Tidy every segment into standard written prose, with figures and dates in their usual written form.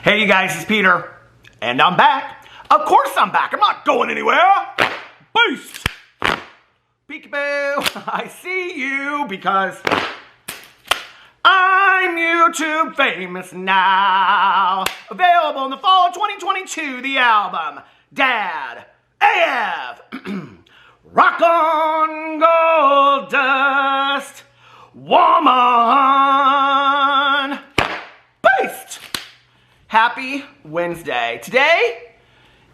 Hey you guys, it's Peter, and I'm back. Of course I'm back. I'm not going anywhere. Boost! Peekaboo, I see you because I'm YouTube famous now. Available in the fall of 2022, the album Dad AF. Rock on gold dust, woman. Boost! Happy Wednesday. Today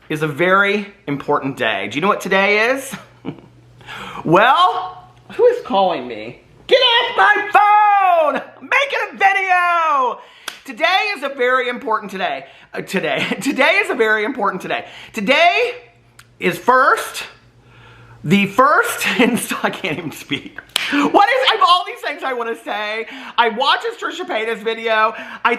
is a very important day. Do you know what today is? Well, who is calling me? Get off my phone! I'm making a video! Today is a very important today. Today is a very important today. Today is the first, I can't even speak. I have all these things I want to say. I watched this Trisha Paytas video.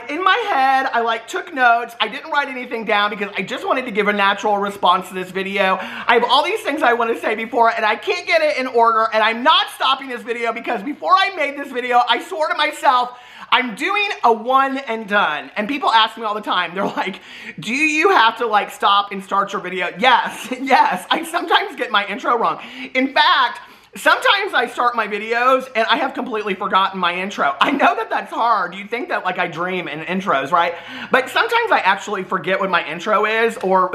In my head, I took notes. I didn't write anything down because I just wanted to give a natural response to this video. I have all these things I want to say before, and I can't get it in order, and I'm not stopping this video because before I made this video, I swore to myself, I'm doing a one and done. And people ask me all the time, they're like, do you have to stop and start your video? Yes, yes. I sometimes get my intro wrong. In fact, sometimes I start my videos and I have completely forgotten my intro. I know that that's hard. You'd think that I dream in intros, right? But sometimes I actually forget what my intro is or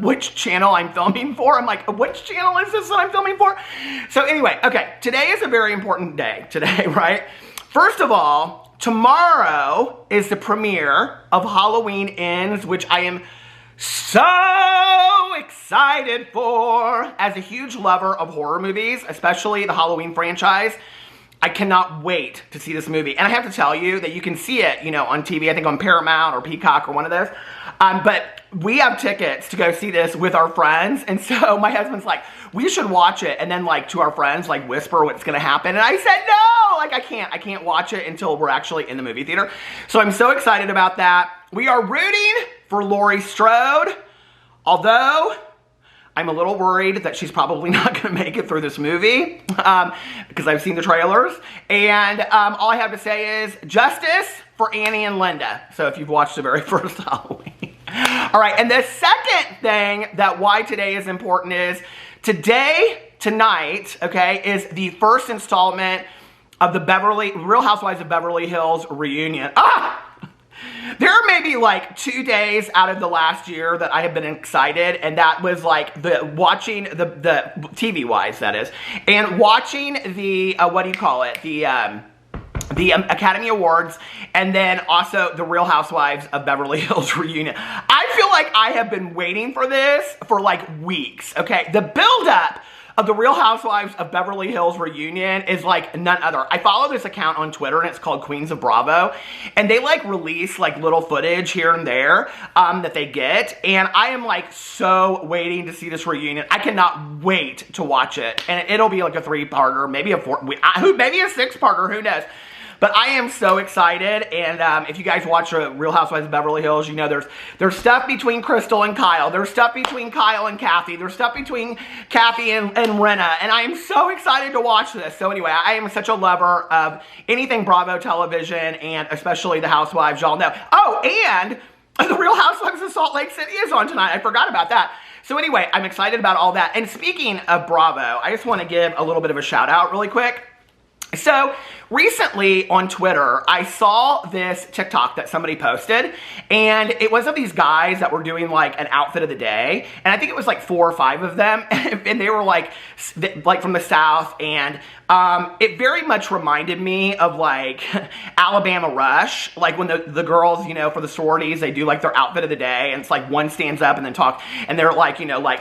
which channel I'm filming for. I'm like, which channel is this that I'm filming for? So anyway, okay, today is a very important day today, right? First of all, tomorrow is the premiere of Halloween Ends, which I am so excited for. As a huge lover of horror movies, especially the Halloween franchise, I cannot wait to see this movie. And I have to tell you that you can see it, on TV, I think on Paramount or Peacock or one of those. But we have tickets to go see this with our friends. And so my husband's like, we should watch it. And then to our friends, whisper what's going to happen. And I said, no, I can't watch it until we're actually in the movie theater. So I'm so excited about that. We are rooting for Laurie Strode, although I'm a little worried that she's probably not going to make it through this movie because I've seen the trailers. And all I have to say is justice for Annie and Linda. So if you've watched the very first Halloween. All right, and the second thing that why today is important is tonight, okay, is the first installment of the Real Housewives of Beverly Hills reunion. There may be 2 days out of the last year that I have been excited, and that was watching the TV-wise, that is, and watching the, the Academy Awards, and then also the Real Housewives of Beverly Hills reunion. I feel like I have been waiting for this for weeks, okay? The build-up of the Real Housewives of Beverly Hills reunion is none other. I follow this account on Twitter and it's called Queens of Bravo, and they release little footage here and there that they get, and I am so waiting to see this reunion. I cannot wait to watch it, and it'll be a 3-parter, maybe a 4, maybe a 6-parter, who knows? But I am so excited, and if you guys watch Real Housewives of Beverly Hills, you know there's stuff between Crystal and Kyle. There's stuff between Kyle and Kathy. There's stuff between Kathy and Renna, and I am so excited to watch this. So anyway, I am such a lover of anything Bravo television, and especially the Housewives, y'all know. Oh, and the Real Housewives of Salt Lake City is on tonight. I forgot about that. So anyway, I'm excited about all that. And speaking of Bravo, I just want to give a little bit of a shout out really quick. So recently on Twitter, I saw this TikTok that somebody posted, and it was of these guys that were doing an outfit of the day, and I think it was 4 or 5 of them, and they were from the South, and it very much reminded me of Alabama Rush, when the girls, for the sororities, they do their outfit of the day, and it's one stands up and then talk, and they're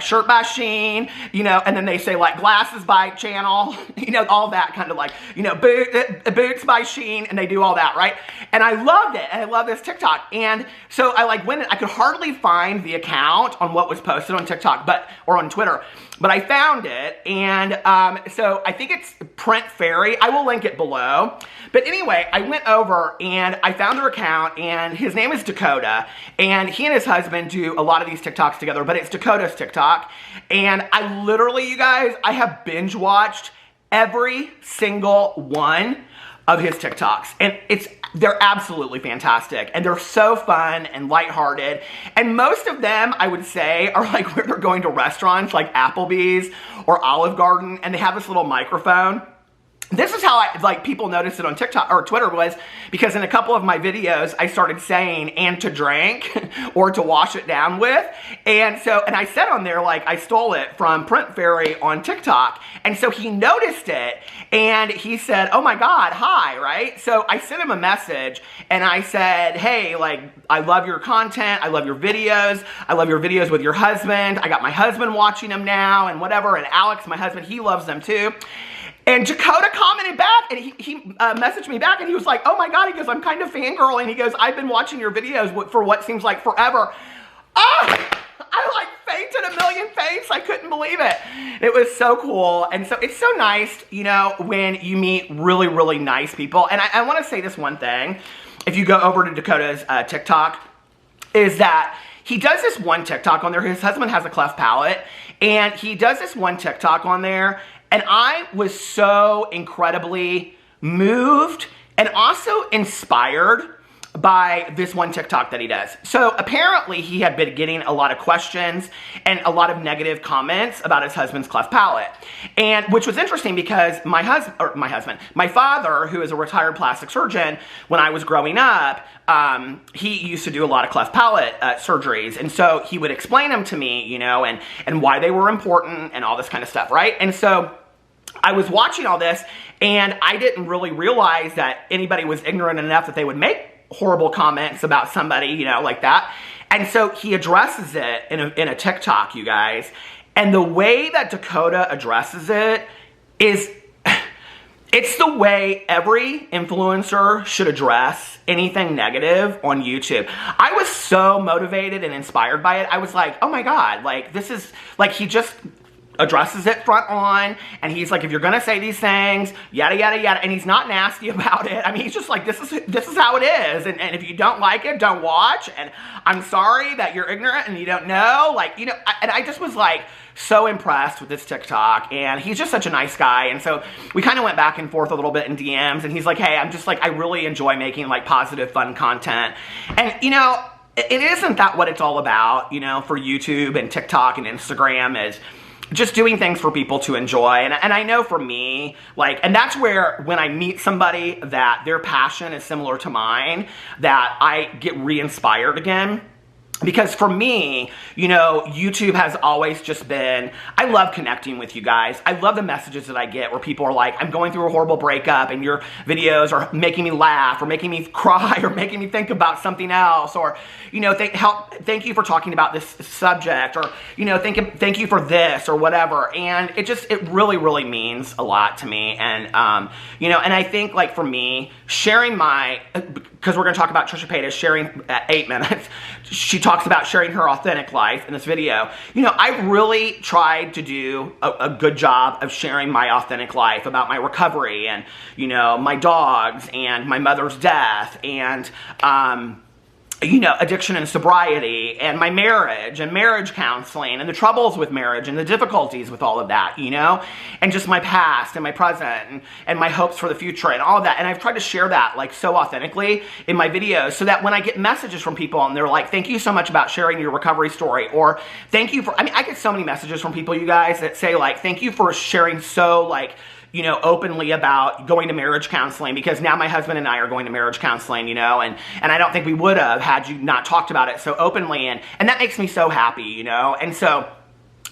shirt by Sheen, and then they say glasses by Channel, all that kind of boots by Sheen, and they do all that, right? And I loved it, and I love this TikTok. And so I went, I could hardly find the account on what was posted on TikTok, or on Twitter, but I found it, and so I think it's Print Fairy. I will link it below. But anyway, I went over and I found her account, and his name is Dakota, and he and his husband do a lot of these TikToks together, but it's Dakota's TikTok. And I literally, you guys, I have binge watched every single one of his TikToks. And they're absolutely fantastic. And they're so fun and lighthearted. And most of them, I would say, are like where they're going to restaurants like Applebee's or Olive Garden, and they have this little microphone. This is how people noticed it on TikTok or Twitter, was because in a couple of my videos, I started saying, and to drink or to wash it down with. And I said on there, like, I stole it from Print Fairy on TikTok. And so he noticed it and he said, oh my God, hi, right? So I sent him a message and I said, hey, like, I love your content. I love your videos. I love your videos with your husband. I got my husband watching them now and whatever. And Alex, my husband, he loves them too. And Dakota commented back, and he messaged me back, and he was like, oh my God, he goes, I'm kind of fangirling. He goes, I've been watching your videos for what seems like forever. I like fainted a million faints. I couldn't believe it. It was so cool. And so it's so nice, you know, when you meet really, really nice people. And I want to say this one thing. If you go over to Dakota's TikTok, is that he does this one TikTok on there. His husband has a cleft palate, and he does this one TikTok on there. And I was so incredibly moved and also inspired by this one TikTok that he does. So apparently he had been getting a lot of questions and a lot of negative comments about his husband's cleft palate. And which was interesting because my father, who is a retired plastic surgeon, when I was growing up, he used to do a lot of cleft palate surgeries. And so he would explain them to me, you know, and why they were important and all this kind of stuff, right? And so I was watching all this, and I didn't really realize that anybody was ignorant enough that they would make horrible comments about somebody, you know, like that. And so he addresses it in a TikTok, you guys. And the way that Dakota addresses it is, it's the way every influencer should address anything negative on YouTube. I was so motivated and inspired by it. I was like, oh my God, like, this is, like, he just addresses it front on, and he's like, if you're gonna say these things, yada yada yada, and he's not nasty about it. I mean, he's just like, this is how it is, and if you don't like it, don't watch, and I'm sorry that you're ignorant and you don't know, like, you know. And I just was like so impressed with this TikTok, and he's just such a nice guy. And so we kind of went back and forth a little bit in DMs, and he's like, hey, I'm just like, I really enjoy making like positive, fun content. And you know, it isn't that what it's all about, you know, for YouTube and TikTok and Instagram, is just doing things for people to enjoy. And I know for me, like, and that's where when I meet somebody that their passion is similar to mine, that I get re-inspired again. Because for me, you know, YouTube has always just been, I love connecting with you guys. I love the messages that I get where people are like, I'm going through a horrible breakup and your videos are making me laugh or making me cry or making me think about something else, or, you know, thank you for talking about this subject, or, you know, thank you for this or whatever. And it really, really means a lot to me. And, you know, and I think, like, for me, sharing because we're going to talk about Trisha Paytas sharing at 8 minutes, she talks about sharing her authentic life in this video. You know, I really tried to do a good job of sharing my authentic life about my recovery and, you know, my dogs and my mother's death and, you know, addiction and sobriety and my marriage and marriage counseling and the troubles with marriage and the difficulties with all of that, you know, and just my past and my present and my hopes for the future and all of that. And I've tried to share that, like, so authentically in my videos, so that when I get messages from people and they're like, thank you so much about sharing your recovery story, or thank you for, I mean, I get so many messages from people, you guys, that say, like, thank you for sharing so, like, you know, openly about going to marriage counseling, because now my husband and I are going to marriage counseling, you know, and I don't think we would have had you not talked about it so openly, and that makes me so happy, you know. And so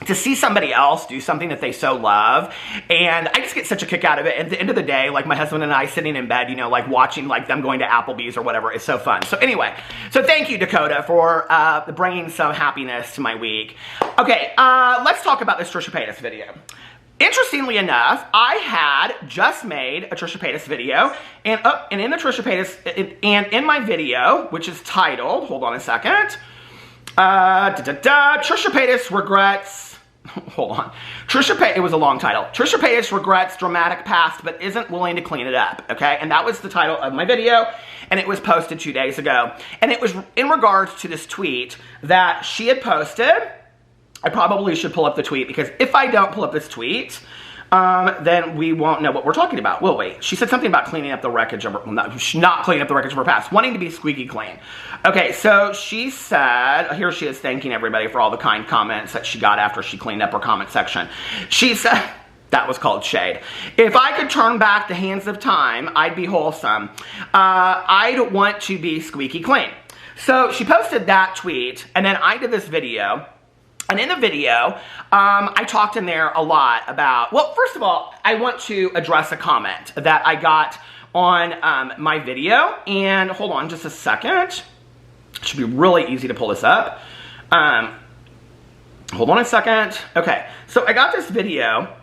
to see somebody else do something that they so love, and I just get such a kick out of it. At the end of the day, like, my husband and I sitting in bed, you know, like, watching, like, them going to Applebee's or whatever is so fun. So anyway, so thank you, Dakota, for bringing some happiness to my week. Okay, let's talk about this Trisha Paytas video. Interestingly enough, I had just made a Trisha Paytas video, and in the Trisha Paytas, and in my video, which is titled, hold on a second, Trisha Paytas regrets, hold on, it was a long title, Trisha Paytas regrets dramatic past but isn't willing to clean it up, okay? And that was the title of my video, and it was posted 2 days ago. And it was in regards to this tweet that she had posted. I probably should pull up the tweet, because if I don't pull up this tweet, then we won't know what we're talking about, will we? She said something about cleaning up the wreckage of her, well, not cleaning up the wreckage of her past, wanting to be squeaky clean. Okay, so she said, here she is thanking everybody for all the kind comments that she got after she cleaned up her comment section. She said, that was called shade. If I could turn back the hands of time, I'd be wholesome. I'd want to be squeaky clean. So she posted that tweet, and then I did this video. And in the video, I talked in there a lot about, well, first of all, I want to address a comment that I got on my video. And hold on just a second. It should be really easy to pull this up. Hold on a second. Okay, so I got this video,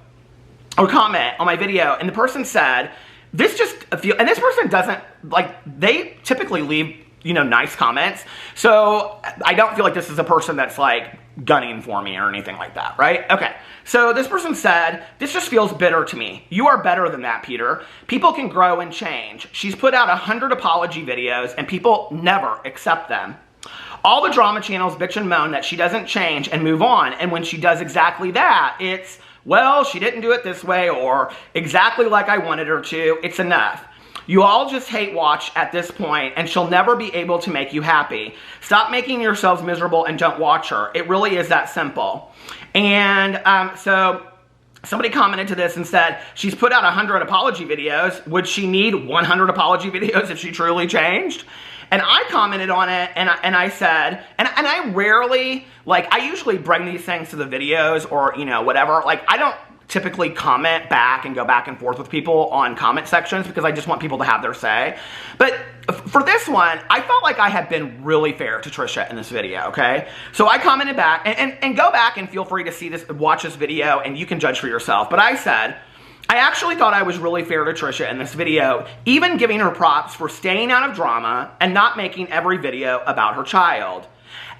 or comment on my video, and the person said, this just feels, and this person doesn't, like, they typically leave, you know, nice comments. So I don't feel like this is a person that's like gunning for me or anything like that, right? Okay, so this person said, this just feels bitter to me. You are better than that, Peter. People can grow and change. She's put out 100 apology videos and people never accept them. All the drama channels bitch and moan that she doesn't change and move on. And when she does exactly that, it's, well, she didn't do it this way or exactly like I wanted her to. It's enough. You all just hate watch at this point, and she'll never be able to make you happy. Stop making yourselves miserable and don't watch her. It really is that simple. And so somebody commented to this and said, she's put out 100 apology videos. Would she need 100 apology videos if she truly changed? And I commented on it, and I said, and I rarely, like, I usually bring these things to the videos or, you know, whatever. Like, I don't typically comment back and go back and forth with people on comment sections because I just want people to have their say. But for this one, I felt like I had been really fair to Trisha in this video, okay? So I commented back, and go back and feel free to see this, watch this video, and you can judge for yourself. But I said, I actually thought I was really fair to Trisha in this video, even giving her props for staying out of drama and not making every video about her child.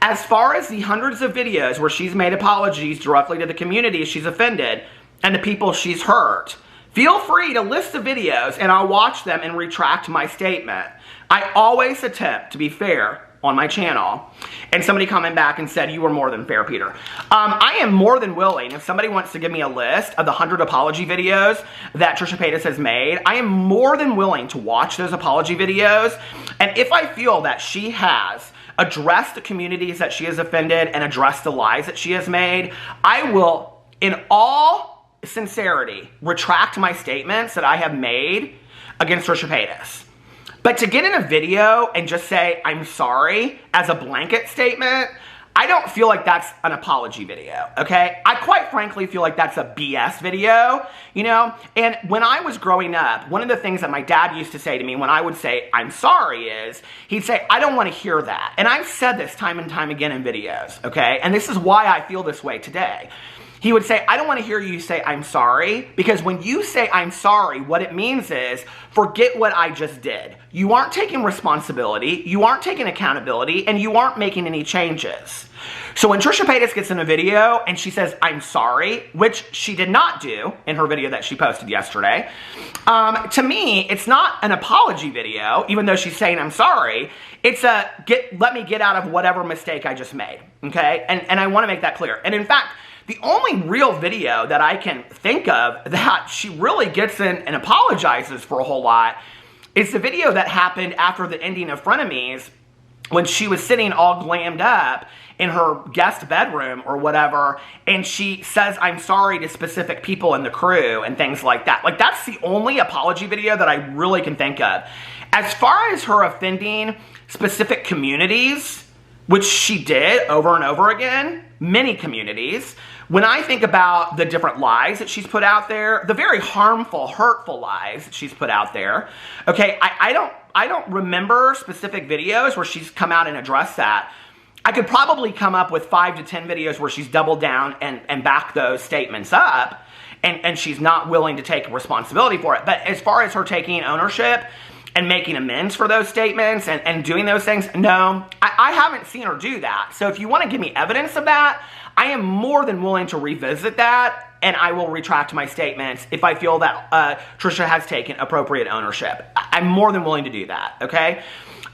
As far as the hundreds of videos where she's made apologies directly to the community she's offended and the people she's hurt, feel free to list the videos and I'll watch them and retract my statement. I always attempt to be fair on my channel. And somebody commented back and said, you were more than fair, Peter. I am more than willing, if somebody wants to give me a list of the 100 apology videos that Trisha Paytas has made, I am more than willing to watch those apology videos. And if I feel that she has addressed the communities that she has offended and addressed the lies that she has made, I will, in all sincerity, retract my statements that I have made against Trisha Paytas. But to get in a video and just say, I'm sorry, as a blanket statement, I don't feel like that's an apology video, okay? I quite frankly feel like that's a BS video, you know? And when I was growing up, one of the things that my dad used to say to me when I would say, I'm sorry, is, he'd say, I don't want to hear that. And I've said this time and time again in videos, okay? And this is why I feel this way today. He would say, I don't want to hear you say I'm sorry, because when you say I'm sorry, what it means is, forget what I just did. You aren't taking responsibility, you aren't taking accountability, and you aren't making any changes. So when Trisha Paytas gets in a video and she says, I'm sorry, which she did not do in her video that she posted yesterday, to me, it's not an apology video, even though she's saying I'm sorry. It's a, let me get out of whatever mistake I just made, okay? And I want to make that clear. And in fact, the only real video that I can think of that she really gets in and apologizes for a whole lot is the video that happened after the ending of Frenemies, when she was sitting all glammed up in her guest bedroom or whatever, and she says, I'm sorry to specific people in the crew and things like that. Like, that's the only apology video that I really can think of. As far as her offending specific communities, which she did over and over again, many communities, when I think about the different lies that she's put out there, the very harmful, hurtful lies that she's put out there, okay, I don't remember specific videos where she's come out and addressed that. I could probably come up with 5 to 10 videos where she's doubled down and backed those statements up, and she's not willing to take responsibility for it. But as far as her taking ownership and making amends for those statements and doing those things, no, I haven't seen her do that. So if you want to give me evidence of that, I am more than willing to revisit that, and I will retract my statements if I feel that Trisha has taken appropriate ownership. I'm more than willing to do that, okay?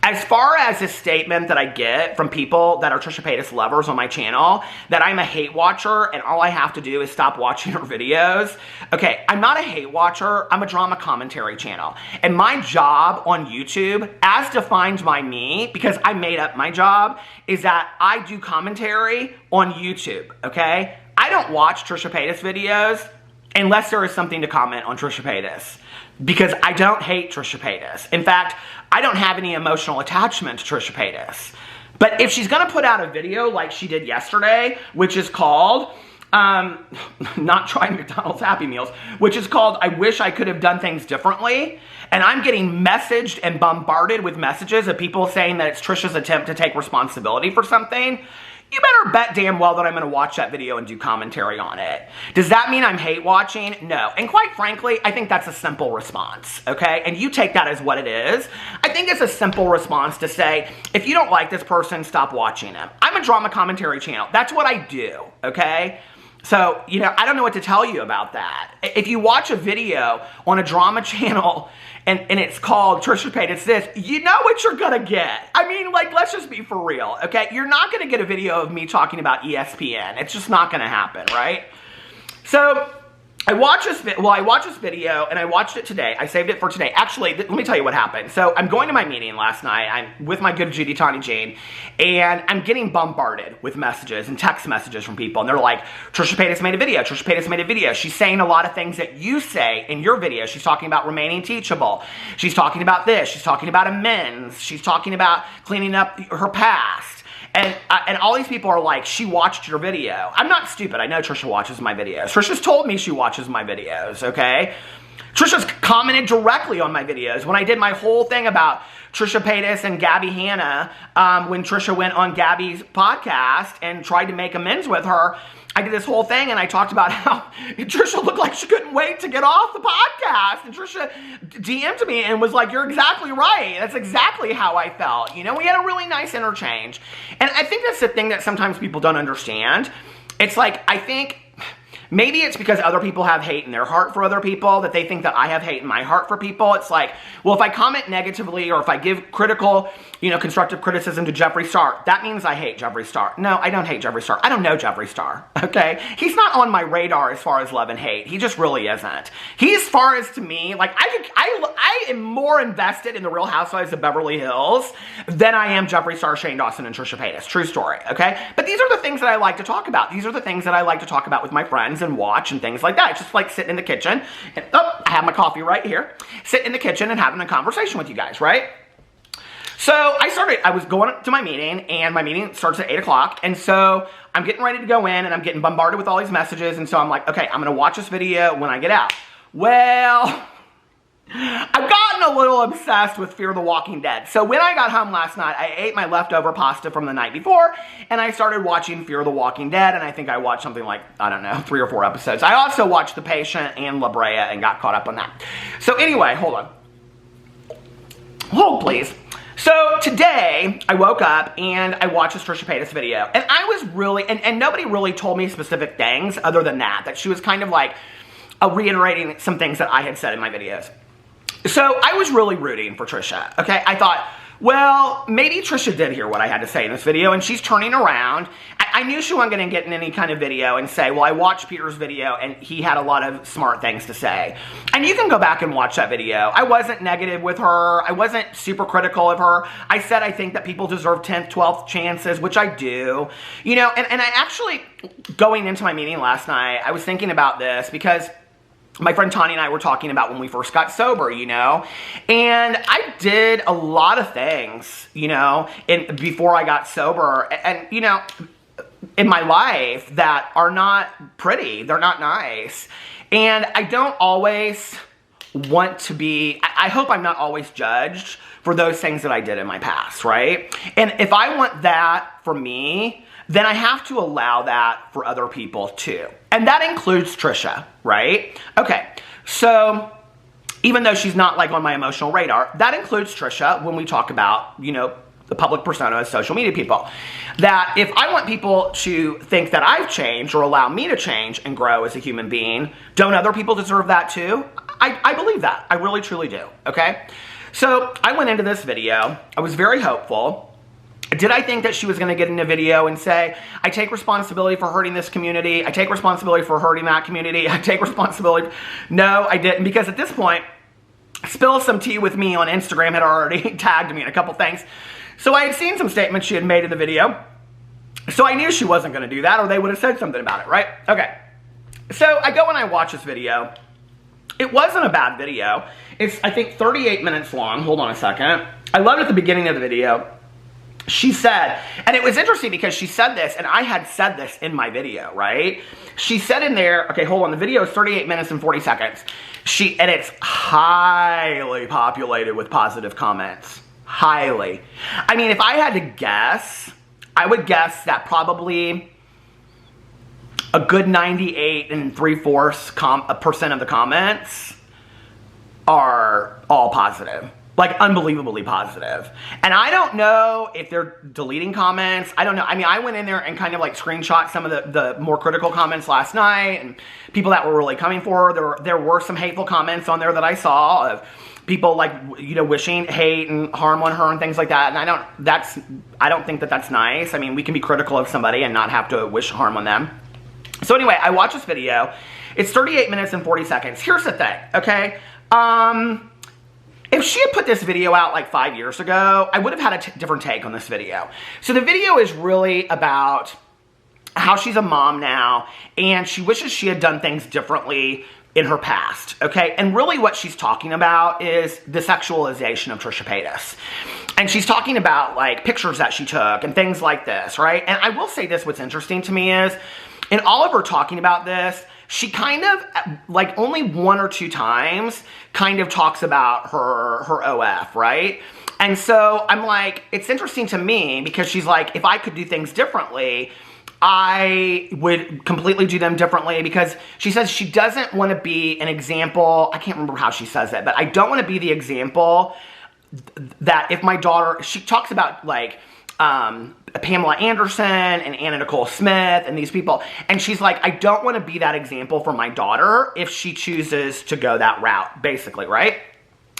As far as this statement that I get from people that are Trisha Paytas lovers on my channel, that I'm a hate watcher and all I have to do is stop watching her videos. Okay, I'm not a hate watcher, I'm a drama commentary channel. And my job on YouTube, as defined by me, because I made up my job, is that I do commentary on YouTube, okay? I don't watch Trisha Paytas videos unless there is something to comment on Trisha Paytas. Because I don't hate Trisha Paytas. In fact, I don't have any emotional attachment to Trisha Paytas. But if she's going to put out a video like she did yesterday, which is called, not trying McDonald's Happy Meals, which is called, I wish I could have done things differently, and I'm getting messaged and bombarded with messages of people saying that it's Trisha's attempt to take responsibility for something, you better bet damn well that I'm going to watch that video and do commentary on it. Does that mean I'm hate watching? No. And quite frankly, I think that's a simple response, okay? And you take that as what it is. I think it's a simple response to say, if you don't like this person, stop watching them. I'm a drama commentary channel. That's what I do, okay? So, you know, I don't know what to tell you about that. If you watch a video on a drama channel and it's called Trisha Paytas this, you know what you're gonna get. I mean, like, let's just be for real, okay? You're not gonna get a video of me talking about ESPN. It's just not gonna happen, right? So, I watched this video, and I watched it today. I saved it for today. Actually, let me tell you what happened. So, I'm going to my meeting last night. I'm with my good Judy Tawny Jane, and I'm getting bombarded with messages and text messages from people, and they're like, Trisha Paytas made a video. Trisha Paytas made a video. She's saying a lot of things that you say in your video. She's talking about remaining teachable. She's talking about this. She's talking about amends. She's talking about cleaning up her past. And all these people are like, she watched your video. I'm not stupid. I know Trisha watches my videos. Trisha's told me she watches my videos, okay? Trisha's commented directly on my videos. When I did my whole thing about Trisha Paytas and Gabby Hanna, when Trisha went on Gabby's podcast and tried to make amends with her, I did this whole thing and I talked about how Trisha looked like she couldn't wait to get off the podcast. And Trisha DM'd me and was like, you're exactly right. That's exactly how I felt. You know, we had a really nice interchange. And I think that's the thing that sometimes people don't understand. It's like, I think maybe it's because other people have hate in their heart for other people, that they think that I have hate in my heart for people. It's like, well, if I comment negatively or if I give critical, you know, constructive criticism to Jeffree Star, that means I hate Jeffree Star. No, I don't hate Jeffree Star. I don't know Jeffree Star, okay? He's not on my radar as far as love and hate. He just really isn't. He, as far as to me, like, I am more invested in the Real Housewives of Beverly Hills than I am Jeffree Star, Shane Dawson, and Trisha Paytas. True story, okay? But these are the things that I like to talk about. These are the things that I like to talk about with my friends and watch and things like that. It's just like sitting in the kitchen and, oh, I have my coffee right here. Sitting in the kitchen and having a conversation with you guys, right? So I was going to my meeting, and my meeting starts at 8 o'clock, and so I'm getting ready to go in, and I'm getting bombarded with all these messages, and so I'm like, okay, I'm going to watch this video when I get out. Well, I've gotten a little obsessed with Fear the Walking Dead. So when I got home last night, I ate my leftover pasta from the night before, and I started watching Fear the Walking Dead, and I think I watched something like, I don't know, 3 or 4 episodes. I also watched The Patient and La Brea and got caught up on that. So anyway, hold on. Hold, please. So today, I woke up and I watched this Trisha Paytas video. And I was really, and nobody really told me specific things other than that she was kind of like reiterating some things that I had said in my videos. So I was really rooting for Trisha, okay? I thought, well, maybe Trisha did hear what I had to say in this video, and she's turning around. I knew she wasn't going to get in any kind of video and say, well, I watched Peter's video, and he had a lot of smart things to say. And you can go back and watch that video. I wasn't negative with her. I wasn't super critical of her. I said I think that people deserve 10th, 12th chances, which I do. You know, and I actually, going into my meeting last night, I was thinking about this because my friend Tanya and I were talking about when we first got sober, you know, and I did a lot of things, you know, before I got sober, and, you know, in my life that are not pretty, they're not nice, and I don't always want to be, I hope I'm not always judged for those things that I did in my past, right? And if I want that for me, then I have to allow that for other people too. And that includes Trisha, right? Okay, so even though she's not like on my emotional radar, that includes Trisha when we talk about, you know, the public persona of social media people. That if I want people to think that I've changed or allow me to change and grow as a human being, don't other people deserve that too? I believe that. I really truly do, okay? So I went into this video. I was very hopeful. Did I think that she was going to get in a video and say, I take responsibility for hurting this community. I take responsibility for hurting that community. I take responsibility. No, I didn't, because at this point, Spill Some Tea With Me on Instagram had already tagged me in a couple things. So I had seen some statements she had made in the video. So I knew she wasn't going to do that, or they would have said something about it, right? Okay. So I go and I watch this video. It wasn't a bad video. It's, I think, 38 minutes long. Hold on a second. I loved at the beginning of the video. She said, and it was interesting because she said this, and I had said this in my video, right? She said in there, okay, hold on, the video is 38 minutes and 40 seconds. And it's highly populated with positive comments. Highly. I mean, if I had to guess, I would guess that probably a good 98 3/4% of the comments are all positive. Like, unbelievably positive. And I don't know if they're deleting comments. I don't know. I mean, I went in there and kind of like screenshot some of the more critical comments last night, and people that were really coming for her. There were some hateful comments on there that I saw of people like, you know, wishing hate and harm on her and things like that. And I don't think that that's nice. I mean, we can be critical of somebody and not have to wish harm on them. So anyway, I watched this video. It's 38 minutes and 40 seconds. Here's the thing, okay? If she had put this video out like 5 years ago, I would have had a different take on this video. So the video is really about how she's a mom now, and she wishes she had done things differently in her past, okay? And really what she's talking about is the sexualization of Trisha Paytas. And she's talking about like pictures that she took and things like this, right? And I will say this, what's interesting to me is, in all of her talking about this, she kind of, like only 1 or 2 times, kind of talks about her OF, right? And so I'm like, it's interesting to me because she's like, if I could do things differently, I would completely do them differently, because she says she doesn't want to be an example. I can't remember how she says it, but I don't want to be the example that if my daughter, she talks about like, Pamela Anderson and Anna Nicole Smith and these people. And she's like, I don't want to be that example for my daughter if she chooses to go that route, basically, right?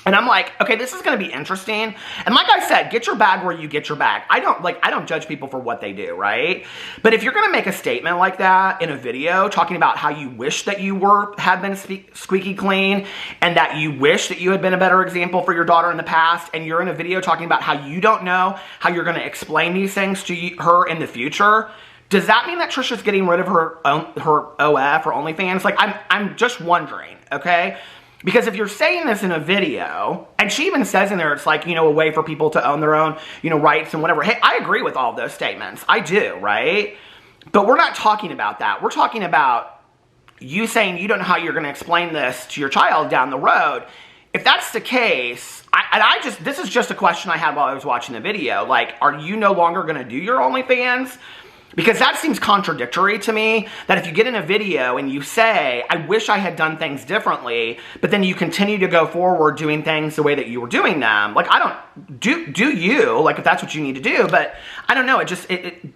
And I'm like, okay, this is going to be interesting. And like I said, get your bag where you get your bag. I don't judge people for what they do, right? But if you're going to make a statement like that in a video talking about how you wish that you had been squeaky clean and that you wish that you had been a better example for your daughter in the past, and you're in a video talking about how you don't know how you're going to explain these things to her in the future, does that mean that Trisha's getting rid of her OF or OnlyFans? Like, I'm just wondering, okay? Because if you're saying this in a video, and she even says in there, it's like, you know, a way for people to own their own, you know, rights and whatever. Hey, I agree with all those statements. I do, right? But we're not talking about that. We're talking about you saying you don't know how you're going to explain this to your child down the road. If that's the case, this is just a question I had while I was watching the video. Like, are you no longer going to do your OnlyFans? Because that seems contradictory to me, that if you get in a video and you say, I wish I had done things differently, but then you continue to go forward doing things the way that you were doing them. Like, I don't, do you, like if that's what you need to do, but I don't know,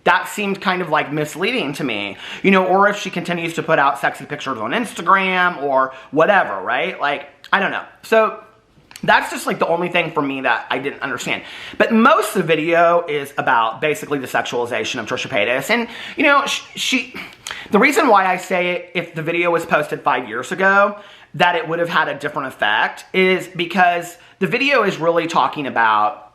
that seemed kind of like misleading to me. You know, or if she continues to put out sexy pictures on Instagram or whatever, right? Like, I don't know. So that's just like the only thing for me that I didn't understand. But most of the video is about basically the sexualization of Trisha Paytas. And, you know, the reason why I say if the video was posted 5 years ago, that it would have had a different effect is because the video is really talking about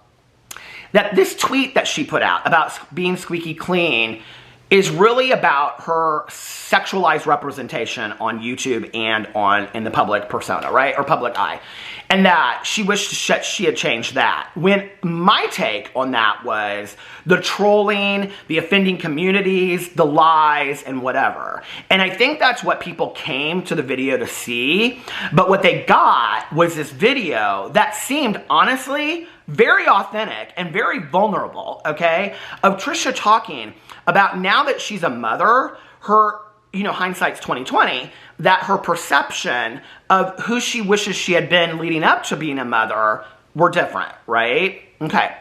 that this tweet that she put out about being squeaky clean is really about her sexualized representation on YouTube and in the public persona, right? Or public eye. And that she wished she had changed that. When my take on that was the trolling, the offending communities, the lies, and whatever. And I think that's what people came to the video to see. But what they got was this video that seemed, honestly, very authentic and very vulnerable, okay? Of Trisha talking about now that she's a mother, her, you know, hindsight's 2020, that her perception of who she wishes she had been leading up to being a mother were different, right? Okay.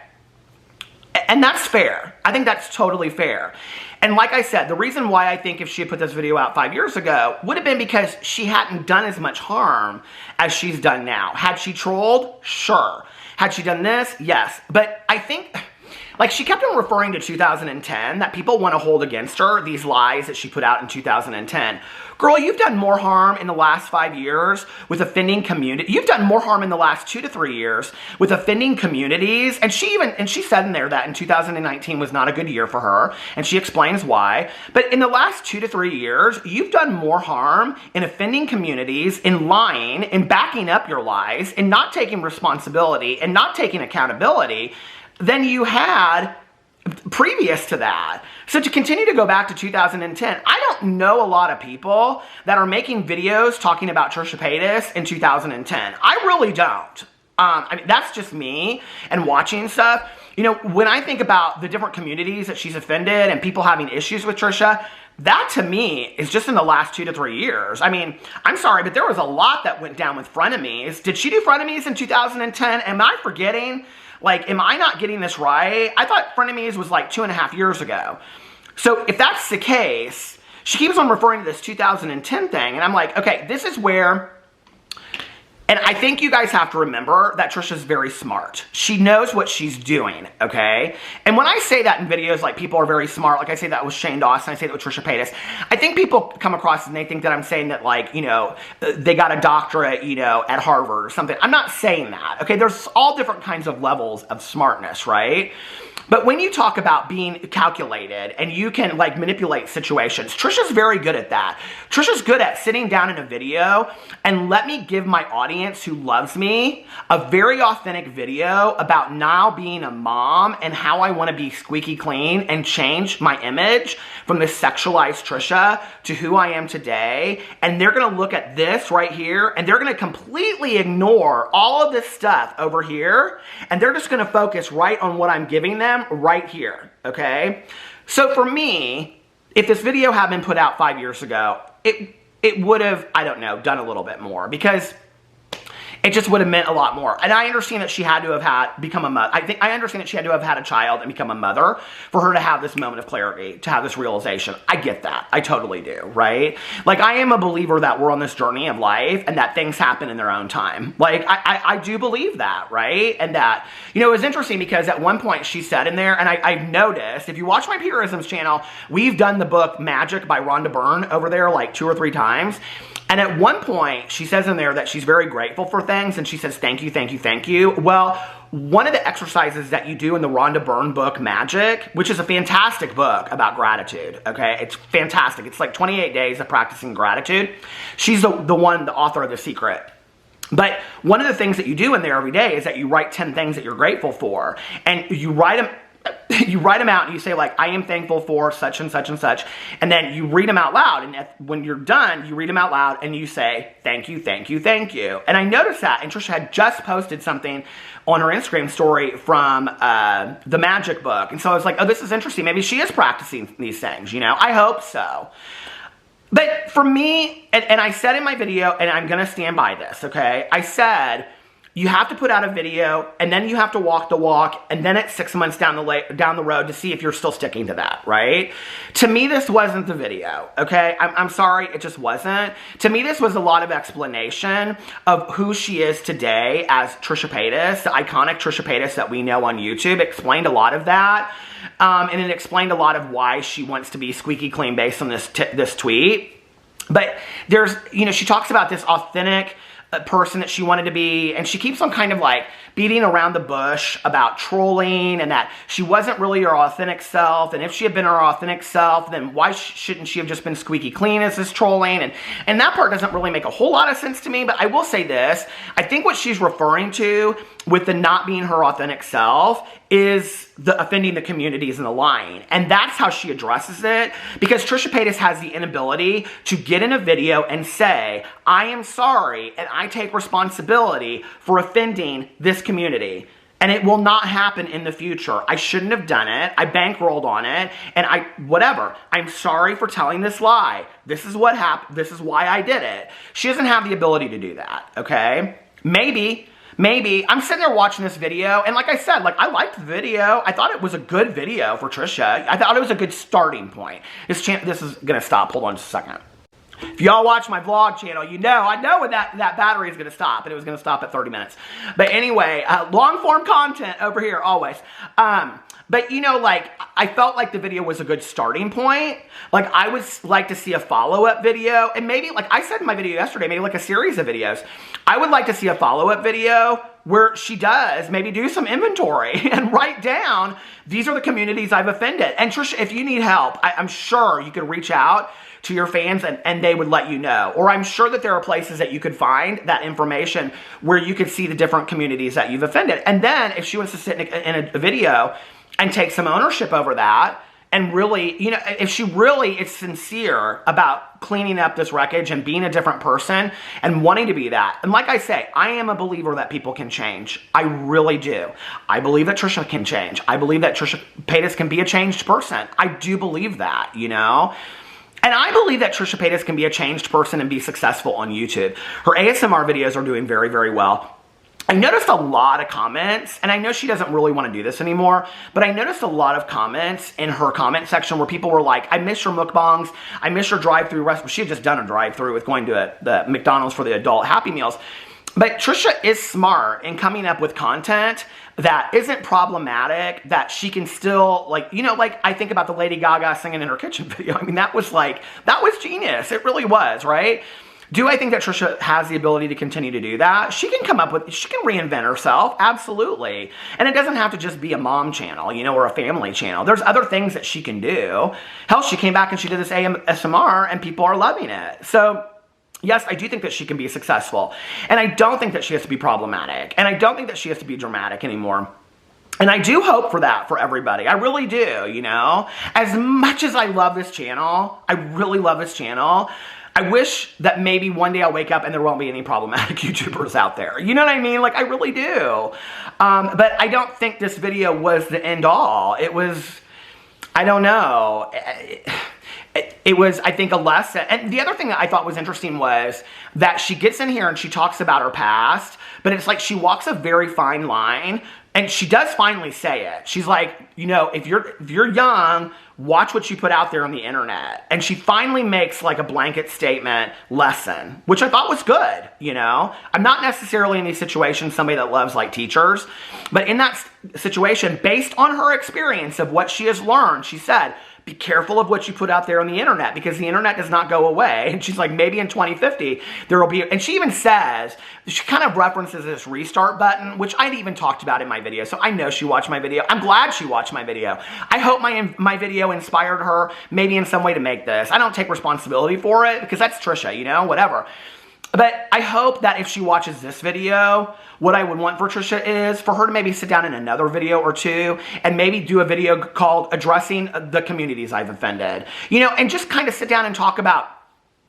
And that's fair. I think that's totally fair. And like I said, the reason why I think if she had put this video out 5 years ago would have been because she hadn't done as much harm as she's done now. Had she trolled? Sure. Had she done this? Yes. But I think, like, she kept on referring to 2010, that people want to hold against her, these lies that she put out in 2010. Girl, you've done more harm in the last 5 years with offending community. You've done more harm in the last 2 to 3 years with offending communities. And she said in there that in 2019 was not a good year for her. And she explains why. But in the last 2 to 3 years, you've done more harm in offending communities, in lying, in backing up your lies, in not taking responsibility, and not taking accountability than you had previous to that. So to continue to go back to 2010, I don't know a lot of people that are making videos talking about Trisha Paytas in 2010. I really don't. I mean, that's just me and watching stuff. You know, when I think about the different communities that she's offended and people having issues with Trisha, that to me is just in the last 2 to 3 years. I mean, I'm sorry, but there was a lot that went down with frenemies. Did she do frenemies in 2010? Am I forgetting? Like, am I not getting this right? I thought frenemies was like 2.5 years ago. So if that's the case, she keeps on referring to this 2010 thing, and I'm like, okay, this is where, and I think you guys have to remember that Trisha's very smart. She knows what she's doing, okay? And when I say that in videos, like, people are very smart, like I say that with Shane Dawson, I say that with Trisha Paytas, I think people come across and they think that I'm saying that, like, you know, they got a doctorate, you know, at Harvard or something. I'm not saying that, okay? There's all different kinds of levels of smartness, right? But when you talk about being calculated and you can, like, manipulate situations, Trisha's very good at that. Trisha's good at sitting down in a video and let me give my audience who loves me a very authentic video about now being a mom and how I want to be squeaky clean and change my image from this sexualized Trisha to who I am today. And they're going to look at this right here and they're going to completely ignore all of this stuff over here. And they're just going to focus right on what I'm giving them right here, okay? So for me, if this video had been put out 5 years ago, it would have, I don't know, done a little bit more because it just would have meant a lot more. And I understand that she had to have become a mother. I understand that she had to have had a child and become a mother for her to have this moment of clarity, to have this realization. I get that. I totally do, right? Like, I am a believer that we're on this journey of life and that things happen in their own time. Like, I do believe that, right? And that, you know, it was interesting because at one point she said in there, and I've noticed, if you watch my Purisms channel, we've done the book Magic by Rhonda Byrne over there like 2 or 3 times. And at one point, she says in there that she's very grateful for things, and she says, thank you, thank you, thank you. Well, one of the exercises that you do in the Rhonda Byrne book, Magic, which is a fantastic book about gratitude, okay? It's fantastic. It's like 28 days of practicing gratitude. She's the author of The Secret. But one of the things that you do in there every day is that you write 10 things that you're grateful for. And you write them out and you say, like, I am thankful for such and such and such. And then you read them out loud. And when you're done, you read them out loud and you say, thank you, thank you, thank you. And I noticed that. And Trisha had just posted something on her Instagram story from the Magic book. And so I was like, oh, this is interesting. Maybe she is practicing these things, you know? I hope so. But for me, and I said in my video, and I'm going to stand by this, okay? I said, you have to put out a video, and then you have to walk the walk, and then it's 6 months down the road to see if you're still sticking to that, right? To me, this wasn't the video, okay? I'm sorry, it just wasn't. To me, this was a lot of explanation of who she is today as Trisha Paytas, the iconic Trisha Paytas that we know on YouTube. It explained a lot of that, and it explained a lot of why she wants to be squeaky clean based on this tweet. But there's, you know, she talks about this authentic person that she wanted to be, and she keeps on kind of like beating around the bush about trolling and that she wasn't really her authentic self, and if she had been her authentic self, then why shouldn't she have just been squeaky clean as this trolling? And that part doesn't really make a whole lot of sense to me, but I will say this, I think what she's referring to with the not being her authentic self is the offending the communities and the lying. And that's how she addresses it, because Trisha Paytas has the inability to get in a video and say, I am sorry and I take responsibility for offending this community. And it will not happen in the future. I shouldn't have done it. I bankrolled on it. And whatever. I'm sorry for telling this lie. This is what happened. This is why I did it. She doesn't have the ability to do that, okay? Maybe I'm sitting there watching this video, and like I said, like, I liked the video. I thought it was a good video for Trisha. I thought it was a good starting point. This is gonna stop. Hold on just a second. If y'all watch my vlog channel, you know, I know when that battery is going to stop, and it was going to stop at 30 minutes. But anyway, long form content over here, always. But you know, like, I felt like the video was a good starting point. Like, I would like to see a follow-up video, and maybe, like I said in my video yesterday, maybe like a series of videos. I would like to see a follow-up video where she does maybe do some inventory and write down, these are the communities I've offended. And Trisha, if you need help, I'm sure you could reach out to your fans and they would let you know. Or I'm sure that there are places that you could find that information where you could see the different communities that you've offended. And then if she wants to sit in a video and take some ownership over that, and really, you know, if she really is sincere about cleaning up this wreckage and being a different person and wanting to be that. And like I say, I am a believer that people can change. I really do. I believe that Trisha can change. I believe that Trisha Paytas can be a changed person. I do believe that, you know. And I believe that Trisha Paytas can be a changed person and be successful on YouTube. Her ASMR videos are doing very, very well. I noticed a lot of comments, and I know she doesn't really want to do this anymore, but I noticed a lot of comments in her comment section where people were like, I miss your mukbangs, I miss your drive-through restaurant. She had just done a drive-through with going to the McDonald's for the adult Happy Meals. But Trisha is smart in coming up with content that isn't problematic, that she can still, like, you know, like I think about the Lady Gaga singing in her kitchen video. I mean, that was genius. It really was, right? Do I think that Trisha has the ability to continue to do that? She can come up with, she can reinvent herself, absolutely. And it doesn't have to just be a mom channel, you know, or a family channel. There's other things that she can do. Hell, she came back and she did this ASMR and people are loving it. So, yes, I do think that she can be successful. And I don't think that she has to be problematic. And I don't think that she has to be dramatic anymore. And I do hope for that for everybody. I really do, you know. As much as I love this channel, I really love this channel, I wish that maybe one day I'll wake up and there won't be any problematic YouTubers out there. You know what I mean? Like, I really do. But I don't think this video was the end all. It was, I don't know. It was, I think, a lesson. And the other thing that I thought was interesting was that she gets in here and she talks about her past, but it's like she walks a very fine line, and she does finally say it. She's like, you know, if you're young, watch what you put out there on the internet. And she finally makes like a blanket statement lesson, which I thought was good, you know. I'm not necessarily in these situations somebody that loves like teachers, but in that situation, based on her experience of what she has learned, she said, be careful of what you put out there on the internet, because the internet does not go away. And she's like, maybe in 2050, there will be, and she even says, she kind of references this restart button, which I'd even talked about in my video. So I know she watched my video. I'm glad she watched my video. I hope my video inspired her maybe in some way to make this. I don't take responsibility for it because that's Trisha, you know, whatever. But I hope that if she watches this video, what I would want for Trisha is for her to maybe sit down in another video or two and maybe do a video called Addressing the Communities I've Offended. You know, and just kind of sit down and talk about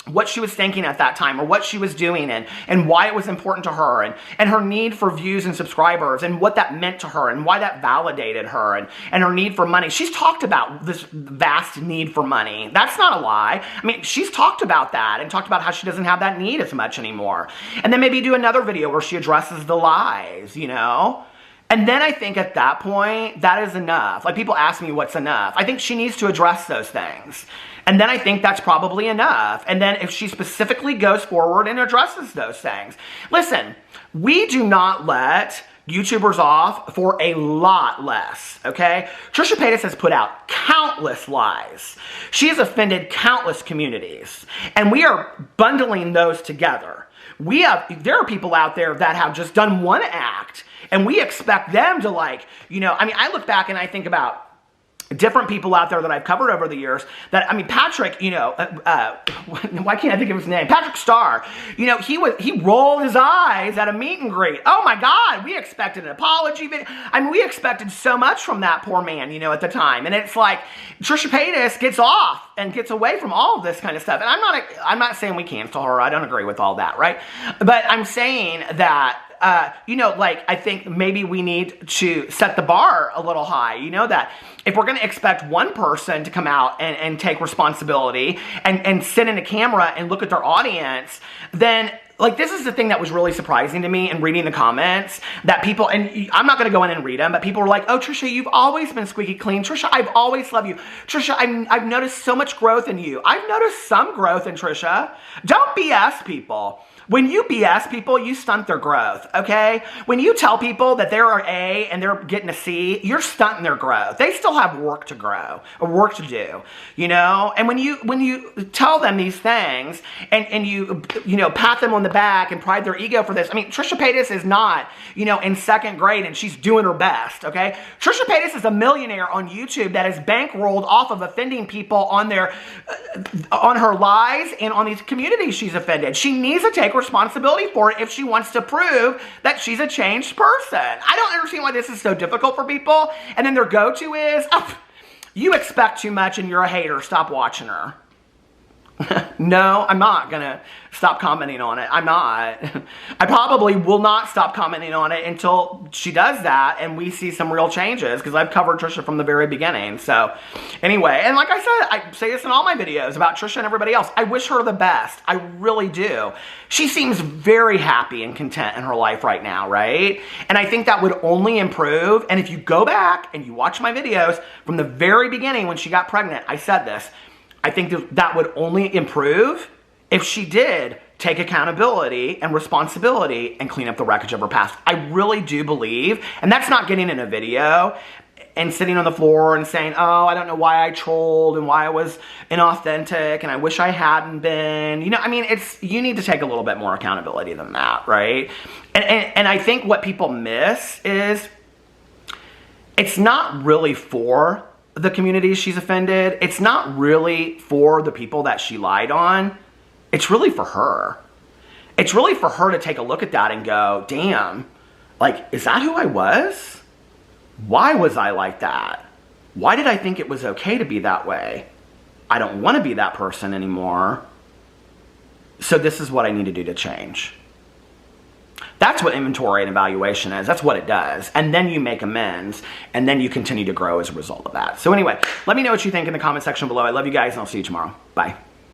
what she was thinking at that time, or what she was doing, and why it was important to her, and her need for views and subscribers, and what that meant to her, and why that validated her, and her need for money. She's talked about this vast need for money. That's not a lie. I mean, she's talked about that, and talked about how she doesn't have that need as much anymore. And then maybe do another video where she addresses the lies, you know? And then I think at that point, that is enough. Like, people ask me what's enough. I think she needs to address those things. And then I think that's probably enough. And then if she specifically goes forward and addresses those things. Listen, we do not let YouTubers off for a lot less, okay? Trisha Paytas has put out countless lies. She has offended countless communities. And we are bundling those together. There are people out there that have just done one act, and we expect them to, like, you know, I mean, I look back and I think about different people out there that I've covered over the years that, I mean, Patrick, you know, why can't I think of his name? Patrick Starr, you know, he rolled his eyes at a meet and greet. Oh my God, we expected an apology video. I mean, we expected so much from that poor man, you know, at the time. And it's like, Trisha Paytas gets off and gets away from all of this kind of stuff. And I'm not saying we cancel her. I don't agree with all that, right? But I'm saying that, you know, like, I think maybe we need to set the bar a little high, you know, that if we're going to expect one person to come out and take responsibility and sit in a camera and look at their audience, then like, this is the thing that was really surprising to me in reading the comments, that people, and I'm not going to go in and read them, but people were like, oh, Trisha, you've always been squeaky clean. Trisha, I've always loved you. Trisha, I've noticed so much growth in you. I've noticed some growth in Trisha. Don't BS people. When you BS people, you stunt their growth, okay? When you tell people that they're an A and they're getting a C, you're stunting their growth. They still have work to grow, or work to do, you know? And when you tell them these things and you pat them on the back and pride their ego for this, I mean, Trisha Paytas is not, in second grade and she's doing her best, okay? Trisha Paytas is a millionaire on YouTube that is bankrolled off of offending people on her lies and on these communities she's offended. She needs to take responsibility for it if she wants to prove that she's a changed person. I don't understand why this is so difficult for people. And then their go-to is, oh, you expect too much and you're a hater. Stop watching her. No, I'm not going to stop commenting on it. I'm not. I probably will not stop commenting on it until she does that and we see some real changes, because I've covered Trisha from the very beginning. So anyway, and like I said, I say this in all my videos about Trisha and everybody else. I wish her the best. I really do. She seems very happy and content in her life right now, right? And I think that would only improve. And if you go back and you watch my videos from the very beginning when she got pregnant, I said this. I think that would only improve if she did take accountability and responsibility and clean up the wreckage of her past. I really do believe, and that's not getting in a video and sitting on the floor and saying, oh, I don't know why I trolled and why I was inauthentic and I wish I hadn't been. I mean, you need to take a little bit more accountability than that, right? And I think what people miss is it's not really for the communities she's offended. It's not really for the people that she lied on. It's really for her. It's really for her to take a look at that and go, damn, like, is that who I was? Why was I like that? Why did I think it was okay to be that way? I don't want to be that person anymore. So this is what I need to do to change. That's what inventory and evaluation is. That's what it does. And then you make amends, and then you continue to grow as a result of that. So anyway, let me know what you think in the comment section below. I love you guys, and I'll see you tomorrow. Bye.